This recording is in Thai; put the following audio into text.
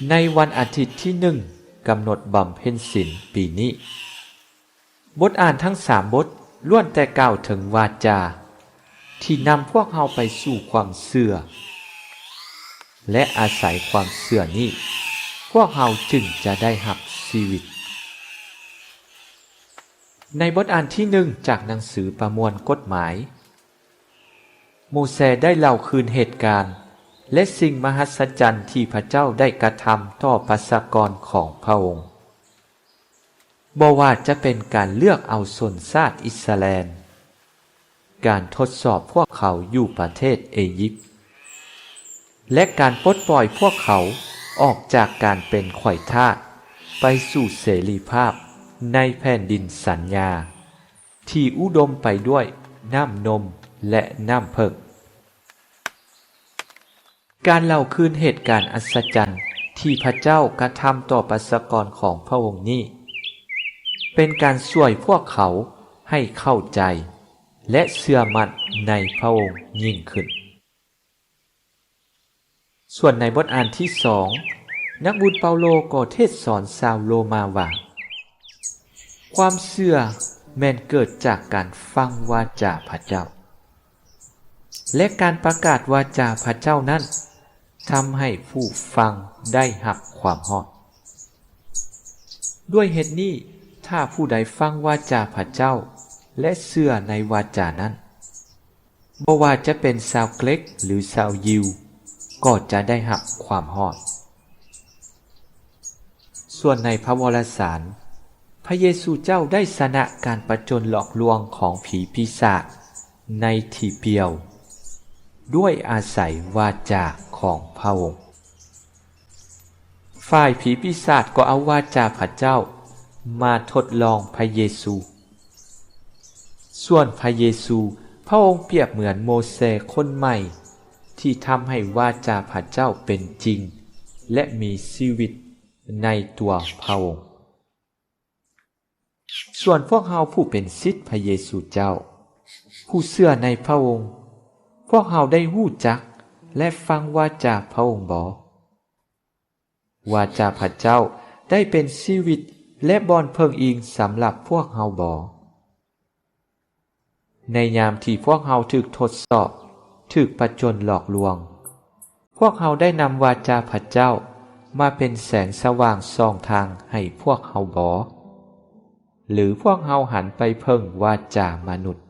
ในวันอาทิตย์ที่1กำหนดบำเพ็ญศีลปีนี้บทอ่านทั้ง3บทล้วนแต่กล่าวถึงวาจาที่นำพวกเราไปสู่ความเชื่อและอาศัยความเชื่อนี้พวกเราจึงจะได้รับชีวิตในบทอ่านที่1จากหนังสือประมวลกฎหมายโมเสสได้เล่าคืนเหตุการณ์และสิ่งมหัศจรรย์ที่พระเจ้าได้กระทำต่อประชากรของพระองค์บ่ว่าจะเป็นการเลือกเอาชนชาติอิสราเอลการทดสอบพวกเขาอยู่ประเทศอียิปต์และการปลดปล่อยพวกเขาออกจากการเป็นไขว่ทาสไปสู่เสรีภาพในแผ่นดินสัญญาที่อุดมไปด้วยน้ำนมและน้ำเพิกการเล่าคืนเหตุการณ์อัศจรรย์ที่พระเจ้ากระทำต่อประชากรของพระองค์นี้เป็นการช่วยพวกเขาให้เข้าใจและเชื่อมั่นในพระองค์ยิ่งขึ้นส่วนในบทอ่านที่2นักบุญเปาโลก็เทศสอนชาวโรมาว่าความเชื่อแม้นเกิดจากการฟังวาจาพระเจ้าและการประกาศวาจาพระเจ้านั้นทำให้ผู้ฟังได้รับความรอดด้วยเหตุนี้ถ้าผู้ใดฟังวาจาพระเจ้าและเชื่อในวาจานั้นบ่ว่าจะเป็นชาวเกร็กหรือชาวยิวก็จะได้รับความรอดส่วนในพระวรสารพระเยซูเจ้าได้ชนะการประจนหลอกลวงของผีปีศาจในที่เปลี่ยวด้วยอาศัยวาจาของพระองค์ฝ่ายผีปีศาจก็เอาวาจาพระเจ้ามาทดลองพระเยซูส่วนพระเยซูพระองค์เปรียบเหมือนโมเสสคนใหม่ที่ทำให้วาจาพระเจ้าเป็นจริงและมีชีวิตในตัวพระองค์ส่วนพวกเราผู้เป็นศิษย์พระเยซูเจ้าผู้เชื่อในพระองค์พวกเราได้รู้จักและฟังวาจาพระองค์บ่วาจาพระเจ้าได้เป็นชีวิตและบ่อนเพิงอิงสำหรับพวกเราบ่ในยามที่พวกเราถูกทดสอบถูกประจนหลอกลวงพวกเราได้นำวาจาพระเจ้ามาเป็นแสงสว่างส่องทางให้พวกเราบ่หรือพวกเราหันไปเพิ่งวาจามนุษย์